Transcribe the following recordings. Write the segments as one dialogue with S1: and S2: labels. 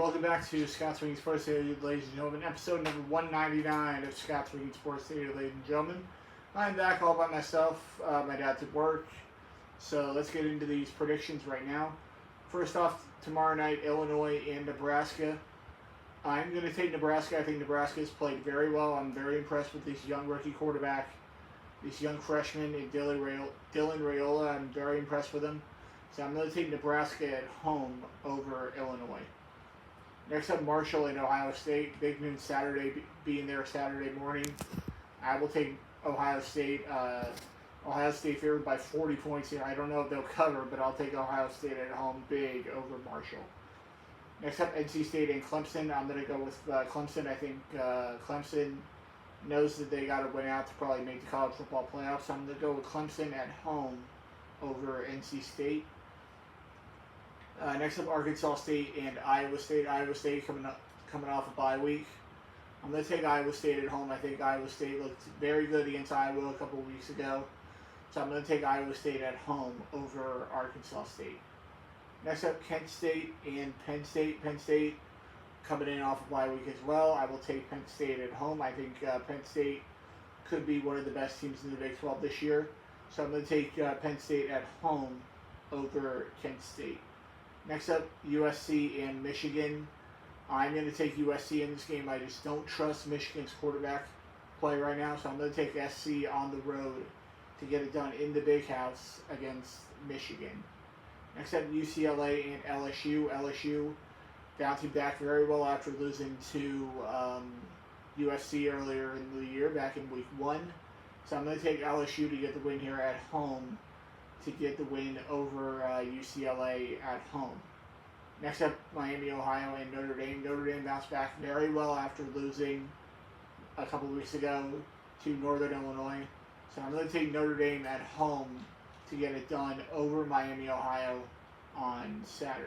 S1: Welcome back to Scott's Wing Sports Daily, ladies and gentlemen. Episode number 199 of Scott's Wing Sports Daily, ladies and gentlemen. I'm back all by myself. My dad's at work. So let's get into these predictions right now. First off, tomorrow night, Illinois and Nebraska. I'm going to take Nebraska. I think Nebraska has played very well. I'm very impressed with this young rookie quarterback, this young freshman, Dylan Raiola. I'm very impressed with him. So I'm going to take Nebraska at home over Illinois. Next up, Marshall and Ohio State. Big noon Saturday, being there Saturday morning. I will take Ohio State. Ohio State favored by 40 points here. I don't know if they'll cover, but I'll take Ohio State at home big over Marshall. Next up, NC State and Clemson. I'm going to go with Clemson. I think Clemson knows that they got to win out to probably make the college football playoffs. So I'm going to go with Clemson at home over NC State. Next up, Arkansas State and Iowa State. Iowa State coming off a bye week. I'm going to take Iowa State at home. I think Iowa State looked very good against Iowa a couple of weeks ago. So I'm going to take Iowa State at home over Arkansas State. Next up, Kent State and Penn State. Penn State coming in off a bye week as well. I will take Penn State at home. I think Penn State could be one of the best teams in the Big 12 this year. So I'm going to take Penn State at home over Kent State. Next up, USC and Michigan. I'm going to take USC in this game. I just don't trust Michigan's quarterback play right now, so I'm going to take SC on the road to get it done in the Big House against Michigan. Next up, UCLA and LSU. LSU bouncing back very well after losing to USC earlier in the year, back in week 1. So I'm going to take LSU to get the win here at home, to get the win over UCLA at home. Next up, Miami, Ohio, and Notre Dame. Notre Dame bounced back very well after losing a couple weeks ago to Northern Illinois. So I'm going to take Notre Dame at home to get it done over Miami, Ohio on Saturday.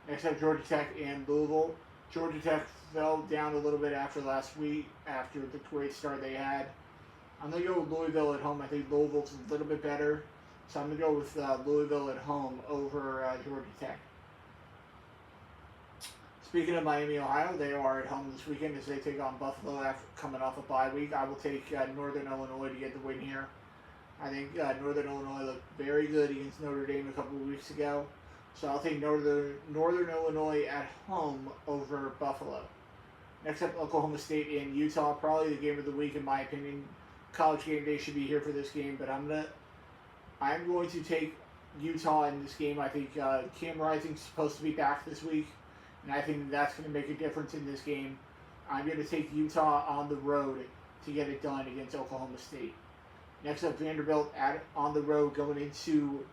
S1: Next up, Georgia Tech and Louisville. Georgia Tech fell down a little bit after last week, after the great start they had. I'm going to go with Louisville at home. I think Louisville's a little bit better. So I'm going to go with Louisville at home over Georgia Tech. Speaking of Miami, Ohio, they are at home this weekend as they take on Buffalo after coming off a bye week. I will take Northern Illinois to get the win here. I think Northern Illinois looked very good against Notre Dame a couple of weeks ago. So I'll take Northern Illinois at home over Buffalo. Next up, Oklahoma State and Utah. Probably the game of the week in my opinion. College Game Day should be here for this game, but I'm going to take Utah in this game. I think Cam Rising's supposed to be back this week, and I think that's going to make a difference in this game. I'm going to take Utah on the road to get it done against Oklahoma State. Next up, Vanderbilt on the road going into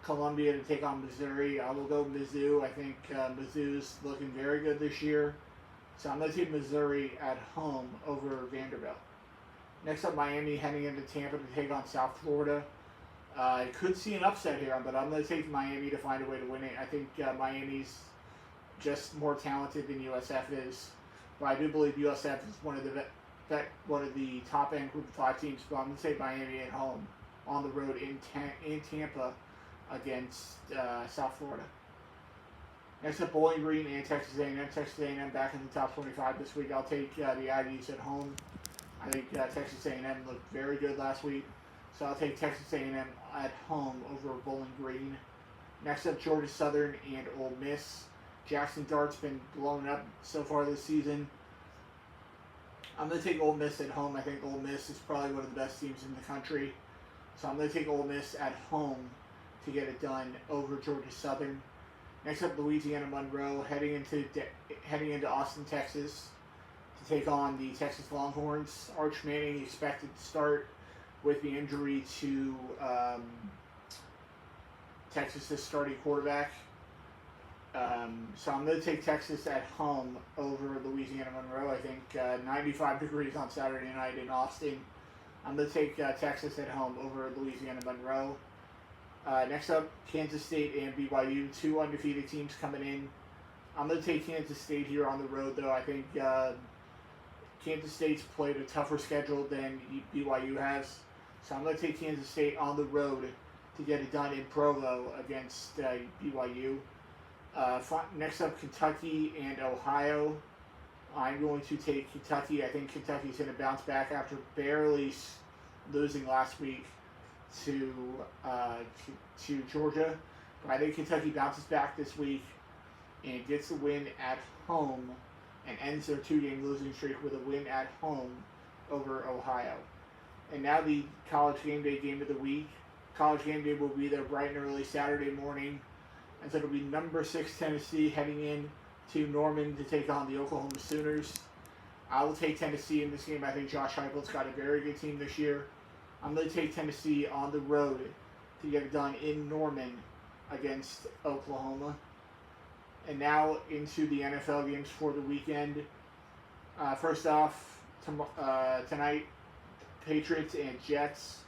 S1: Columbia to take on Missouri. I will go Mizzou. I think Mizzou's looking very good this year. So I'm going to take Missouri at home over Vanderbilt. Next up, Miami heading into Tampa to take on South Florida. I could see an upset here, but I'm going to take Miami to find a way to win it. I think Miami's just more talented than USF is. But I do believe USF is one of the top end Group of 5 teams. But I'm going to take Miami at home on the road in Tampa against South Florida. Next up, Bowling Green and Texas A&M. Texas A&M back in the top 25 this week. I'll take the Aggies at home. I think Texas A&M looked very good last week. So I'll take Texas A&M at home over Bowling Green. Next up, Georgia Southern and Ole Miss. Jackson Dart's been blown up so far this season. I'm going to take Ole Miss at home. I think Ole Miss is probably one of the best teams in the country. So I'm going to take Ole Miss at home to get it done over Georgia Southern. Next up, Louisiana Monroe heading into Austin, Texas to take on the Texas Longhorns. Arch Manning expected to start with the injury to Texas' starting quarterback. So I'm going to take Texas at home over Louisiana Monroe. I think 95 degrees on Saturday night in Austin. I'm going to take Texas at home over Louisiana Monroe. Next up, Kansas State and BYU, 2 undefeated teams coming in. I'm going to take Kansas State here on the road, though. I think Kansas State's played a tougher schedule than BYU has. So I'm going to take Kansas State on the road to get it done in Provo against BYU. Next up, Kentucky and Ohio. I'm going to take Kentucky. I think Kentucky's going to bounce back after barely losing last week to Georgia. But I think Kentucky bounces back this week and gets the win at home and ends their 2-game losing streak with a win at home over Ohio. And now the college game day game of the week. College game day will be there bright and early Saturday morning. And so it'll be number 6 Tennessee heading in to Norman to take on the Oklahoma Sooners. I will take Tennessee in this game. I think Josh Heupel's got a very good team this year. I'm going to take Tennessee on the road to get it done in Norman against Oklahoma. And now into the NFL games for the weekend. First off, tonight, Patriots and Jets.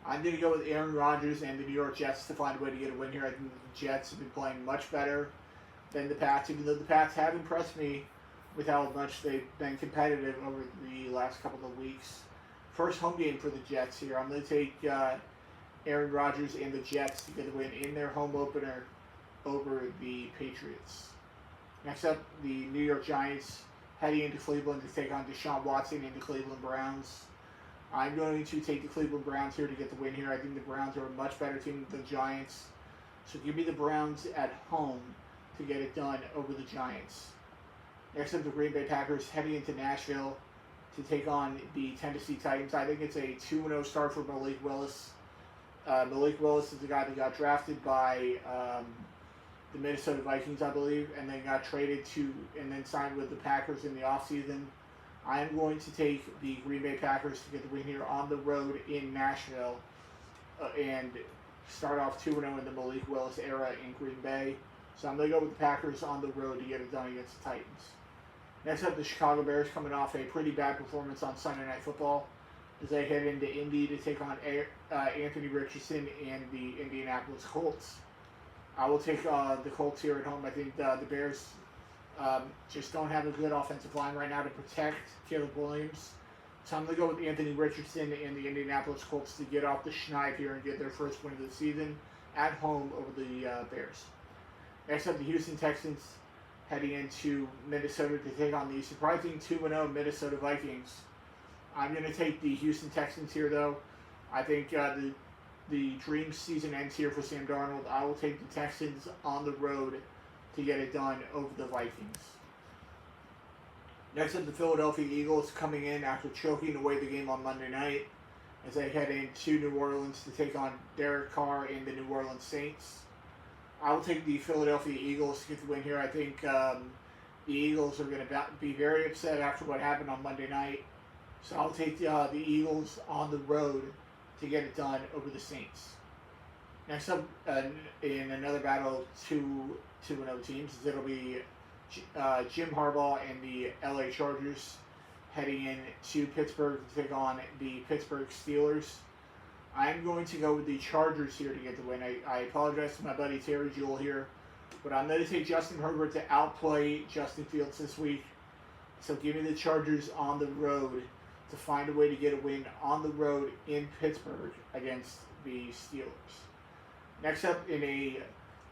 S1: I'm going to go with Aaron Rodgers and the New York Jets to find a way to get a win here. I think the Jets have been playing much better than the Pats, even though the Pats have impressed me with how much they've been competitive over the last couple of weeks. First home game for the Jets here. I'm going to take Aaron Rodgers and the Jets to get the win in their home opener over the Patriots. Next up, the New York Giants heading into Cleveland to take on Deshaun Watson and the Cleveland Browns. I'm going to take the Cleveland Browns here to get the win here. I think the Browns are a much better team than the Giants. So give me the Browns at home to get it done over the Giants. Next up, the Green Bay Packers heading into Nashville to take on the Tennessee Titans. I think it's a 2-0 start for Malik Willis. Malik Willis is the guy that got drafted by the Minnesota Vikings, I believe, and then got traded to and then signed with the Packers in the offseason. I am going to take the Green Bay Packers to get the win here on the road in Nashville and start off 2-0 in the Malik Willis era in Green Bay. So I'm going to go with the Packers on the road to get it done against the Titans. Next up, the Chicago Bears coming off a pretty bad performance on Sunday Night Football as they head into Indy to take on Anthony Richardson and the Indianapolis Colts. I will take the Colts here at home. I think the Bears just don't have a good offensive line right now to protect Caleb Williams. So I'm going to go with Anthony Richardson and the Indianapolis Colts to get off the schneid here and get their first win of the season at home over the Bears. Next up, the Houston Texans heading into Minnesota to take on the surprising 2-0 Minnesota Vikings. I'm going to take the Houston Texans here, though. I think the dream season ends here for Sam Darnold. I will take the Texans on the road to get it done over the Vikings. Next up, the Philadelphia Eagles coming in after choking away the game on Monday night as they head into New Orleans to take on Derek Carr and the New Orleans Saints. I will take the Philadelphia Eagles to get the win here. I think the Eagles are going to be very upset after what happened on Monday night. So I'll take the Eagles on the road to get it done over the Saints. Next up, in another battle, 2-0 teams, it'll be Jim Harbaugh and the LA Chargers heading in to Pittsburgh to take on the Pittsburgh Steelers. I'm going to go with the Chargers here to get the win. I apologize to my buddy Terry Jewell here, but I'm going to take Justin Herbert to outplay Justin Fields this week. So give me the Chargers on the road to find a way to get a win on the road in Pittsburgh against the Steelers. Next up in a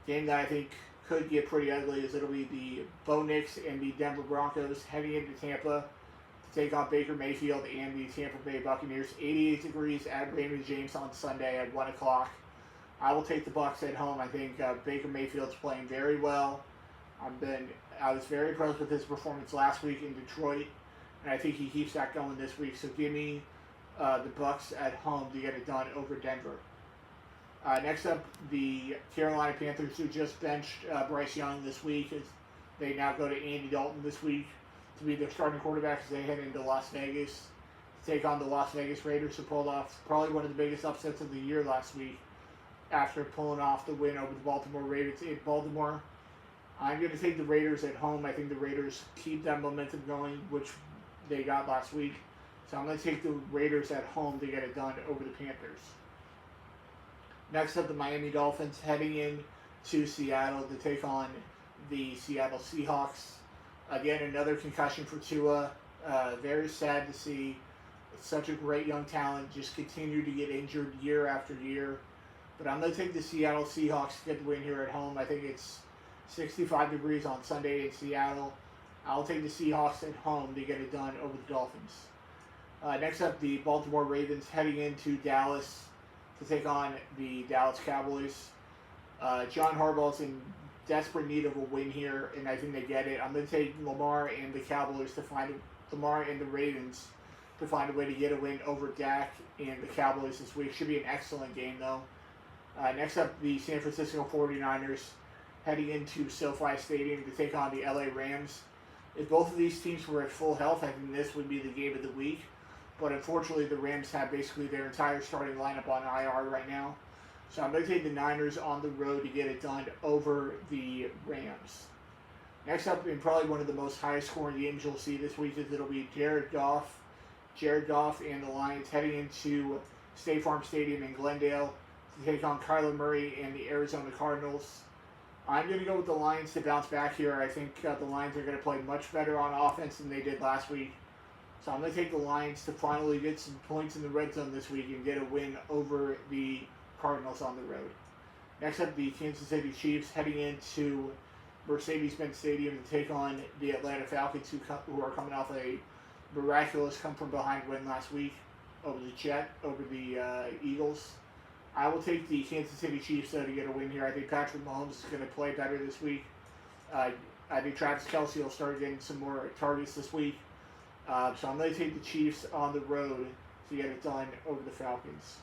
S1: game that I think could get pretty ugly is it'll be the Bo Nix and the Denver Broncos heading into Tampa to take on Baker Mayfield and the Tampa Bay Buccaneers. 88 degrees at Raymond James on Sunday at 1 o'clock. I will take the Bucs at home. I think Baker Mayfield's playing very well. I was very impressed with his performance last week in Detroit, and I think he keeps that going this week. So give me the Bucs at home to get it done over Denver. Next up, the Carolina Panthers, who just benched Bryce Young this week, as they now go to Andy Dalton this week to be their starting quarterback as they head into Las Vegas to take on the Las Vegas Raiders, who pulled off probably one of the biggest upsets of the year last week after pulling off the win over the Baltimore Ravens in Baltimore. I'm going to take the Raiders at home. I think the Raiders keep that momentum going, which they got last week. So I'm going to take the Raiders at home to get it done over the Panthers. Next up, the Miami Dolphins heading in to Seattle to take on the Seattle Seahawks. Again, another concussion for Tua. Very sad to see such a great young talent just continue to get injured year after year. But I'm going to take the Seattle Seahawks to get the win here at home. I think it's 65 degrees on Sunday in Seattle. I'll take the Seahawks at home to get it done over the Dolphins. Next up, the Baltimore Ravens heading into Dallas to take on the Dallas Cowboys. John Harbaugh's in desperate need of a win here, and I think they get it. I'm going to take Lamar and the Cowboys to find Lamar and the Ravens to find a way to get a win over Dak and the Cowboys this week. Should be an excellent game, though. Next up, the San Francisco 49ers heading into SoFi Stadium to take on the LA Rams. If both of these teams were at full health, I think this would be the game of the week. But unfortunately, the Rams have basically their entire starting lineup on IR right now. So I'm going to take the Niners on the road to get it done over the Rams. Next up, in probably one of the most highest scoring games you'll see this week, is it'll be Jared Goff and the Lions heading into State Farm Stadium in Glendale to take on Kyler Murray and the Arizona Cardinals. I'm going to go with the Lions to bounce back here. I think the Lions are going to play much better on offense than they did last week. So I'm going to take the Lions to finally get some points in the red zone this week and get a win over the Cardinals on the road. Next up, the Kansas City Chiefs heading into Mercedes-Benz Stadium to take on the Atlanta Falcons, who are coming off a miraculous come-from-behind win last week over the Eagles. I will take the Kansas City Chiefs to get a win here. I think Patrick Mahomes is going to play better this week. I think Travis Kelce will start getting some more targets this week. So I'm going to take the Chiefs on the road to get it done over the Falcons.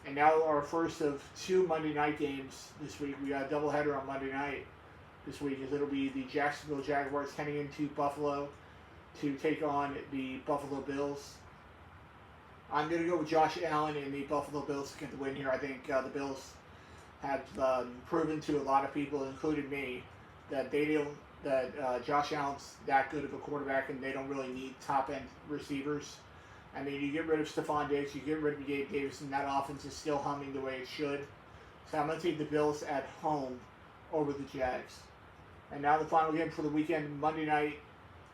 S1: And now our first of two Monday night games this week. We got a doubleheader on Monday night this week, as it'll be the Jacksonville Jaguars heading into Buffalo to take on the Buffalo Bills. I'm going to go with Josh Allen and the Buffalo Bills to get the win here. I think the Bills have proven to a lot of people, including me, that Josh Allen's that good of a quarterback and they don't really need top-end receivers. I mean, you get rid of Stephon Diggs, you get rid of Gabe Davis, and that offense is still humming the way it should. So I'm going to take the Bills at home over the Jags. And now the final game for the weekend, Monday night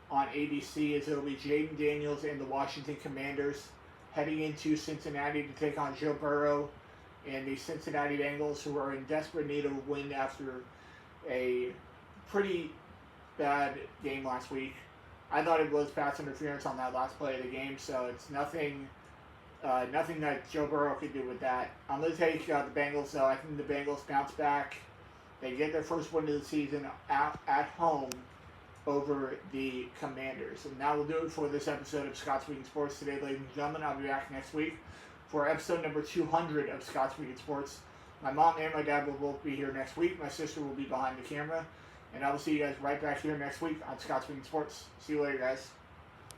S1: on ABC, is it'll be Jaden Daniels and the Washington Commanders heading into Cincinnati to take on Joe Burrow and the Cincinnati Bengals, who are in desperate need of a win after a pretty bad game last week. I thought it was pass interference on that last play of the game, so it's nothing that Joe Burrow could do with that. I'm going to take the Bengals, though. I think the Bengals bounce back. They get their first win of the season at home over the Commanders. And that will do it for this episode of Scott's Week in Sports today, ladies and gentlemen. I'll be back next week for episode number 200 of Scott's Week in Sports. My mom and my dad will both be here next week. My sister will be behind the camera. And I will see you guys right back here next week on Scott's Week in Sports. See you later, guys.